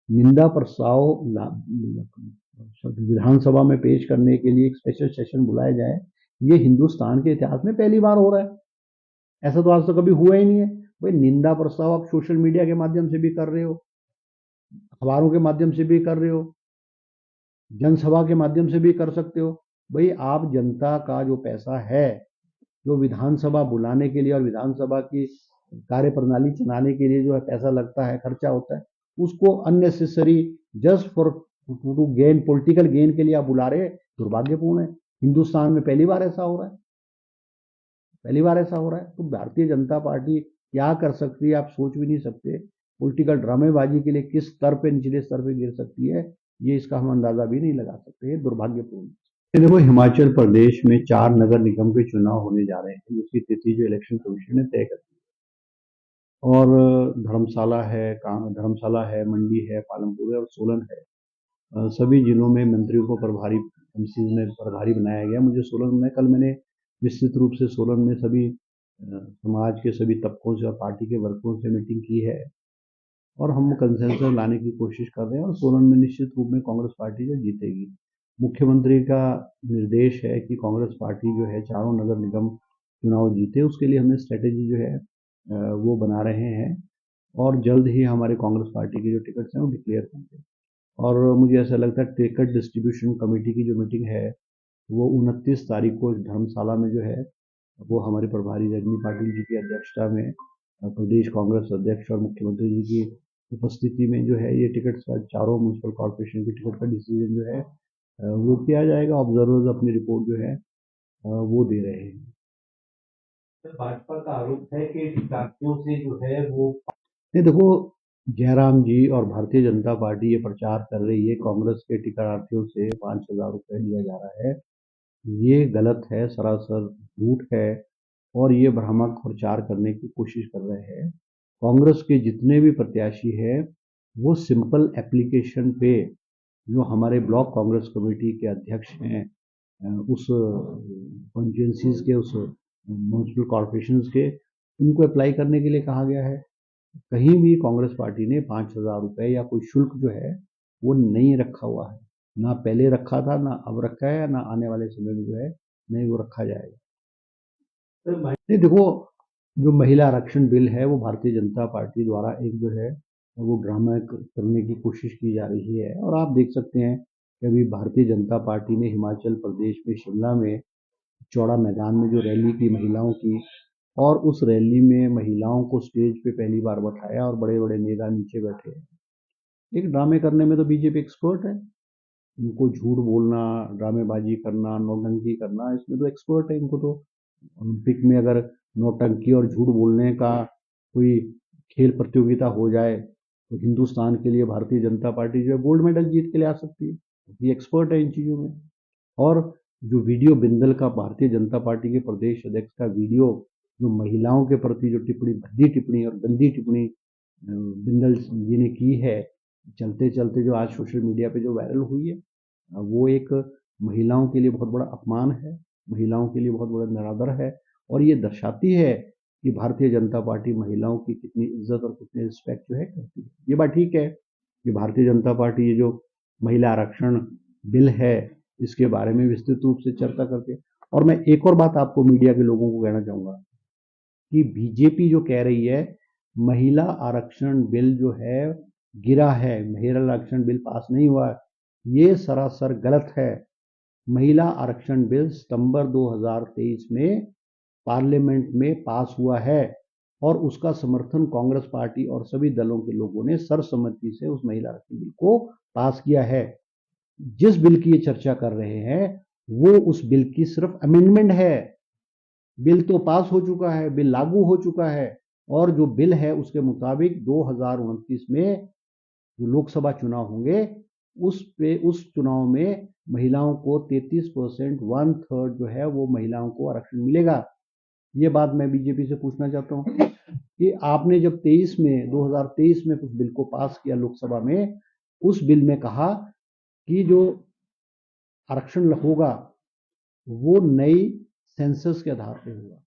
निंदा प्रस्ताव विधानसभा में पेश करने के लिए एक स्पेशल सेशन बुलाया जाए, ये हिंदुस्तान के इतिहास में पहली बार हो रहा है। ऐसा तो आज तक कभी हुआ ही नहीं है। भाई निंदा प्रस्ताव आप सोशल मीडिया के माध्यम से भी कर रहे हो, अखबारों के माध्यम से भी कर रहे हो, जनसभा के माध्यम से भी कर सकते हो। भाई आप जनता का जो पैसा है, जो विधानसभा बुलाने के लिए और विधानसभा की कार्य प्रणाली चलाने के लिए जो है पैसा लगता है, खर्चा होता है, उसको unnecessary just for to gain, political gain के लिए आप बुला रहे, दुर्भाग्यपूर्ण है। हिंदुस्तान में पहली बार ऐसा हो रहा है, पहली बार ऐसा हो रहा है। तो भारतीय जनता पार्टी क्या कर सकती है आप सोच भी नहीं सकते। पॉलिटिकल ड्रामेबाजी के लिए किस स्तर पे, निचले स्तर पे गिर सकती है, ये इसका हम अंदाजा भी नहीं लगा सकते। ये दुर्भाग्यपूर्ण। देखो, हिमाचल प्रदेश में 4 नगर निगम के चुनाव होने जा रहे हैं, जिसकी तिथि जो इलेक्शन कमीशन ने तय कर दी है। और धर्मशाला है, मंडी है, पालमपुर है और सोलन है। सभी जिलों में मंत्रियों को प्रभारी, एमसी में प्रभारी बनाया गया। मुझे सोलन में कल मैंने विस्तृत रूप से सोलन में सभी समाज के सभी तबकों से और पार्टी के वर्करों से मीटिंग की है और हम कंसेंसस लाने की कोशिश कर रहे हैं और सोलन में निश्चित रूप में कांग्रेस पार्टी जो जीतेगी। मुख्यमंत्री का निर्देश है कि कांग्रेस पार्टी जो है चारों नगर निगम चुनाव जीते, उसके लिए हमने स्ट्रेटेजी जो है वो बना रहे हैं और जल्द ही हमारे कांग्रेस पार्टी के जो टिकट्स हैं वो डिक्लेयर होंगे। और मुझे ऐसा लगता है टिकट डिस्ट्रीब्यूशन कमेटी की जो मीटिंग है वो 29 तारीख को धर्मशाला में जो है वो हमारे प्रभारी रजनी पाटिल जी की अध्यक्षता में प्रदेश कांग्रेस अध्यक्ष और मुख्यमंत्री जी की उपस्थिति में जो है ये टिकट चारों म्यूनसिपल कॉर्पोरेशन के टिकट का डिसीजन जो है वो किया जाएगा। ऑब्जर्वर्स अपनी रिपोर्ट जो है वो दे रहे हैं। भाजपा का आरोप है कि टिकाटियों से जो है वो नहीं, देखो, जयराम जी और भारतीय जनता पार्टी ये प्रचार कर रही है कांग्रेस के टिकटार्थियों से 5,000 रुपए लिया जा रहा है। ये गलत है, सरासर झूठ है और ये भ्रामक प्रचार करने की कोशिश कर रहे हैं। कांग्रेस के जितने भी प्रत्याशी हैं वो सिंपल एप्लीकेशन पे जो हमारे ब्लॉक कांग्रेस कमेटी के अध्यक्ष हैं उस कॉन्स्टिट्यूंसीज के, उस म्यूनसिपल कॉर्पोरेशन के, उनको अप्लाई करने के लिए कहा गया है। कहीं भी कांग्रेस पार्टी ने 5,000 रुपए या कोई शुल्क जो है वो नहीं रखा हुआ है, ना पहले रखा था, ना अब रखा है, ना आने वाले समय में जो है नहीं वो रखा जाएगा। नहीं, देखो, जो महिला आरक्षण बिल है वो भारतीय जनता पार्टी द्वारा एक जो है वो ड्रामा करने की कोशिश की जा रही है। और आप देख सकते हैं कि अभी भारतीय जनता पार्टी ने हिमाचल प्रदेश में शिमला में चौड़ा मैदान में जो रैली की महिलाओं की, और उस रैली में महिलाओं को स्टेज पे पहली बार बैठाया और बड़े बड़े नेता नीचे बैठे। एक ड्रामे करने में तो बीजेपी एक्सपर्ट है, इनको झूठ बोलना, ड्रामेबाजी करना, नौटंकी करना, इसमें तो एक्सपर्ट है। इनको तो ओलंपिक में अगर नौटंकी और झूठ बोलने का कोई खेल प्रतियोगिता हो जाए तो हिंदुस्तान के लिए भारतीय जनता पार्टी जो है गोल्ड मेडल जीत के ले आ सकती है। ये एक्सपर्ट है इन चीज़ों में। और जो वीडियो बिंदल का, भारतीय जनता पार्टी के प्रदेश अध्यक्ष का वीडियो, जो महिलाओं के प्रति जो टिप्पणी, भद्दी टिप्पणी और गंदी टिप्पणी बिंदल जी ने की है, चलते चलते जो आज सोशल मीडिया पे जो वायरल हुई है, वो एक महिलाओं के लिए बहुत बड़ा अपमान है, महिलाओं के लिए बहुत बड़ा निरादर है और ये दर्शाती है कि भारतीय जनता पार्टी महिलाओं की कितनी इज्जत और कितनी रिस्पेक्ट जो है करती है। ये बात ठीक है कि भारतीय जनता पार्टी ये जो महिला आरक्षण बिल है इसके बारे में विस्तृत रूप से चर्चा करके। और मैं एक और बात आपको मीडिया के लोगों को कहना चाहूंगा कि बीजेपी जो कह रही है महिला आरक्षण बिल जो है गिरा है, महिला आरक्षण बिल पास नहीं हुआ, ये सरासर गलत है। महिला आरक्षण बिल सितंबर 2023 में पार्लियामेंट में पास हुआ है और उसका समर्थन कांग्रेस पार्टी और सभी दलों के लोगों ने सर्वसम्मति से उस महिला आरक्षण बिल को पास किया है। जिस बिल की ये चर्चा कर रहे हैं वो उस बिल की सिर्फ अमेंडमेंट है। बिल तो पास हो चुका है, बिल लागू हो चुका है और जो बिल है उसके मुताबिक 2029 में जो लोकसभा चुनाव होंगे उस चुनाव में महिलाओं को 33%, 1/3 जो है वो महिलाओं को आरक्षण मिलेगा। ये बात मैं बीजेपी से पूछना चाहता हूँ कि आपने जब 2023 में कुछ बिल को पास किया लोकसभा में, उस बिल में कहा कि जो आरक्षण होगा वो नई सेंसस के आधार पे होगा।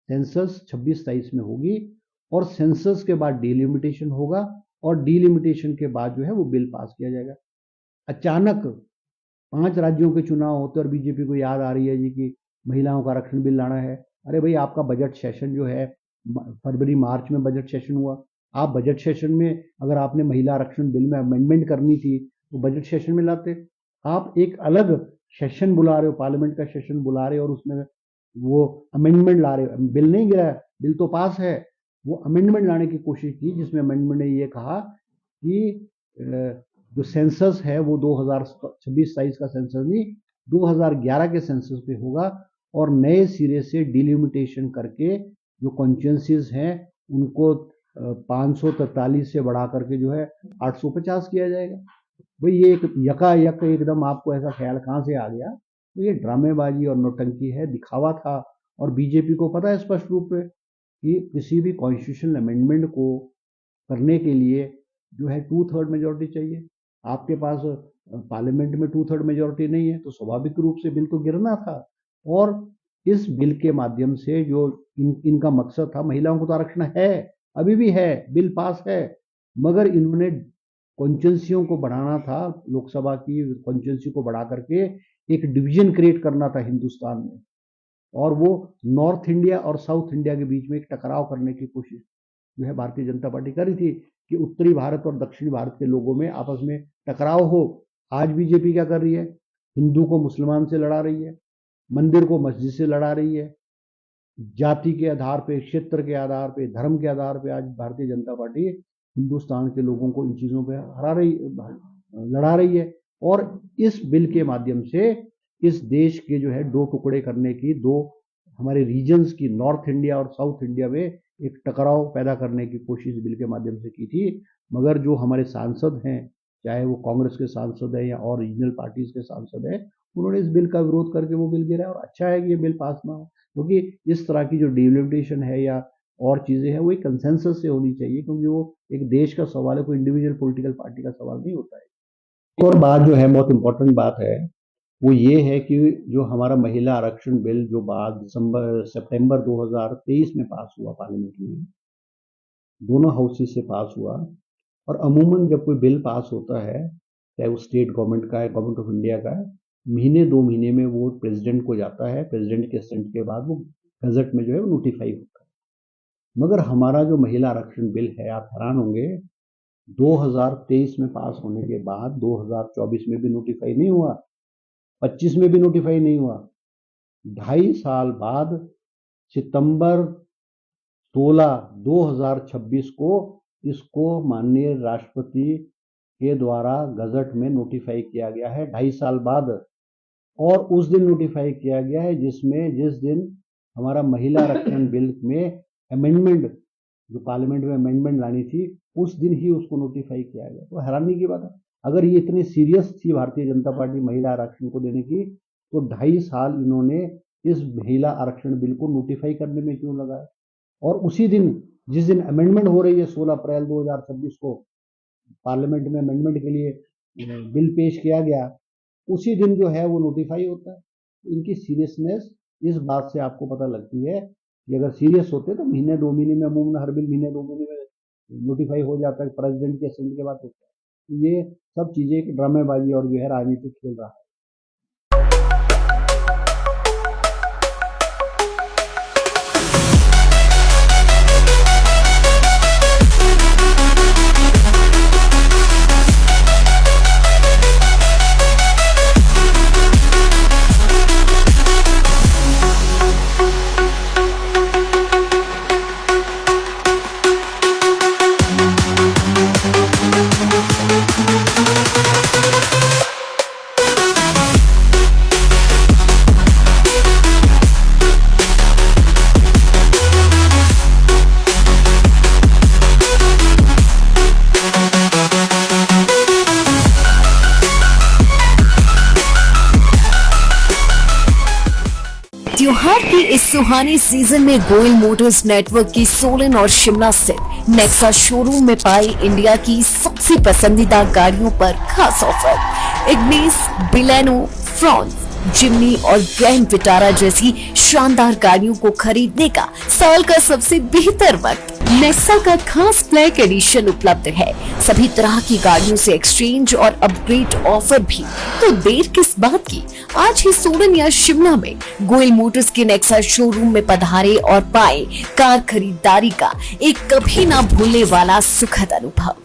सेंसस 26-27 में होगी और सेंसस के बाद डिलिमिटेशन होगा और डिलिमिटेशन के बाद जो है वो बिल पास किया जाएगा। अचानक 5 राज्यों के चुनाव होते और बीजेपी को याद आ रही है जी कि महिलाओं का आरक्षण बिल लाना है। अरे भाई, आपका बजट सेशन जो है फरवरी मार्च में बजट सेशन हुआ। आप बजट सेशन में अगर आपने महिला आरक्षण बिल में अमेंडमेंट करनी थी तो बजट सेशन में लाते। आप एक अलग सेशन बुला रहे हो, पार्लियामेंट का सेशन बुला रहे हो और उसमें वो अमेंडमेंट ला रहे हो। बिल नहीं गिरा, बिल तो पास है। वो अमेंडमेंट लाने की कोशिश की जिसमें अमेंडमेंट ने ये कहा कि जो सेंसस है वो 2026-27 का सेंसस नहीं, 2011 के सेंसस पे होगा और नए सिरे से डिलिमिटेशन करके जो कॉन्स्टिट्यूएंसीज हैं उनको 543 से बढ़ा करके जो है 850 किया जाएगा। भाई ये एक यकायक एकदम आपको ऐसा ख्याल कहाँ से आ गया? तो ये ड्रामेबाजी और नौटंकी है, दिखावा था। और बीजेपी को पता है स्पष्ट रूप से कि किसी भी कॉन्स्टिट्यूशनल अमेंडमेंट को करने के लिए जो है 2/3 मेजोरिटी चाहिए। आपके पास पार्लियामेंट में 2/3 मेजोरिटी नहीं है तो स्वाभाविक रूप से बिल तो गिरना था। और इस बिल के माध्यम से जो इनका मकसद था, महिलाओं को तो आरक्षण है, अभी भी है, बिल पास है, मगर इन्होंने कॉन्स्टिट्यूंसियों को बढ़ाना था, लोकसभा की कॉन्स्टिट्यूंसी को बढ़ा करके एक डिवीजन क्रिएट करना था हिंदुस्तान में, और वो नॉर्थ इंडिया और साउथ इंडिया के बीच में एक टकराव करने की कोशिश जो है भारतीय जनता पार्टी कर रही थी कि उत्तरी भारत और दक्षिणी भारत के लोगों में आपस में टकराव हो। आज बीजेपी क्या कर रही है? हिंदू को मुसलमान से लड़ा रही है, मंदिर को मस्जिद से लड़ा रही है, जाति के आधार पे, क्षेत्र के आधार पे, धर्म के आधार पे आज भारतीय जनता पार्टी हिंदुस्तान के लोगों को इन चीजों पे लड़ा रही है। और इस बिल के माध्यम से इस देश के जो है 2 टुकड़े करने की, 2 हमारे रीजन्स की, नॉर्थ इंडिया और साउथ इंडिया में एक टकराव पैदा करने की कोशिश बिल के माध्यम से की थी। मगर जो हमारे सांसद हैं, चाहे वो कांग्रेस के सांसद हैं या और रीजनल पार्टीज के सांसद हैं, उन्होंने इस बिल का विरोध करके वो बिल गिरा। और अच्छा है कि ये बिल पास ना हो, क्योंकि इस तरह की जो डिलिमिटेशन है या और चीजें हैं वो एक कंसेंसस से होनी चाहिए, क्योंकि वो एक देश का सवाल है, कोई इंडिविजुअल पॉलिटिकल पार्टी का सवाल नहीं होता है। एक और बात जो है, बहुत इंपॉर्टेंट बात है, वो ये है कि जो हमारा महिला आरक्षण बिल जो बाद सितंबर 2023 में पास हुआ पार्लियामेंट में, दोनों हाउसेस से पास हुआ। और अमूमन जब कोई बिल पास होता है, चाहे वो स्टेट गवर्नमेंट का है, गवर्नमेंट ऑफ इंडिया का है, महीने 2 महीने में वो प्रेसिडेंट को जाता है, प्रेसिडेंट के असेंट के बाद वो गजट में जो है वो नोटिफाई होता है। मगर हमारा जो महिला आरक्षण बिल है, आप हैरान होंगे, 2023 में पास होने के बाद 2024 में भी नोटिफाई नहीं हुआ, 25 में भी नोटिफाई नहीं हुआ। 2.5 साल बाद सितंबर 16, 2026 को इसको माननीय राष्ट्रपति के द्वारा गजट में नोटिफाई किया गया है, 2.5 साल बाद। और उस दिन नोटिफाई किया गया है जिस दिन हमारा महिला आरक्षण बिल में अमेंडमेंट, जो पार्लियामेंट में अमेंडमेंट लानी थी, उस दिन ही उसको नोटिफाई किया गया। तो हैरानी की बात है, अगर ये इतनी सीरियस थी भारतीय जनता पार्टी महिला आरक्षण को देने की, तो 2.5 साल इन्होंने इस महिला आरक्षण बिल को नोटिफाई करने में क्यों लगाया? और उसी दिन, जिस दिन अमेंडमेंट हो रही है, 16 अप्रैल 2026 को पार्लियामेंट में अमेंडमेंट के लिए बिल पेश किया गया, उसी दिन जो है वो नोटिफाई होता है। इनकी सीरियसनेस इस बात से आपको पता लगती है कि अगर सीरियस होते तो महीने 2 महीने में, अमूमन हर बिल महीने 2 महीने में नोटिफाई हो जाता है, प्रेसिडेंट के असेंट के बाद होता है। ये सब चीजें एक ड्रामेबाजी और जो है राजनीतिक खेल रहा है। त्योहार की इस सुहानी सीजन में गोयल मोटर्स नेटवर्क की सोलन और शिमला स्थित नेक्सा शोरूम में पाई इंडिया की सबसे पसंदीदा गाड़ियों पर खास ऑफर। इग्निस, बिलेनो, फ्रॉन्स, जिमनी और ग्रैंड विटारा जैसी शानदार गाड़ियों को खरीदने का साल का सबसे बेहतर वक्त नेक्सा का खास ब्लैक एडिशन उपलब्ध है। सभी तरह की गाड़ियों से एक्सचेंज और अपग्रेड ऑफर भी। तो देर किस बात की, आज ही सोलन या शिमला में गोयल मोटर्स के नेक्सा शोरूम में पधारे और पाए कार खरीदारी का एक कभी ना भूलने वाला सुखद अनुभव।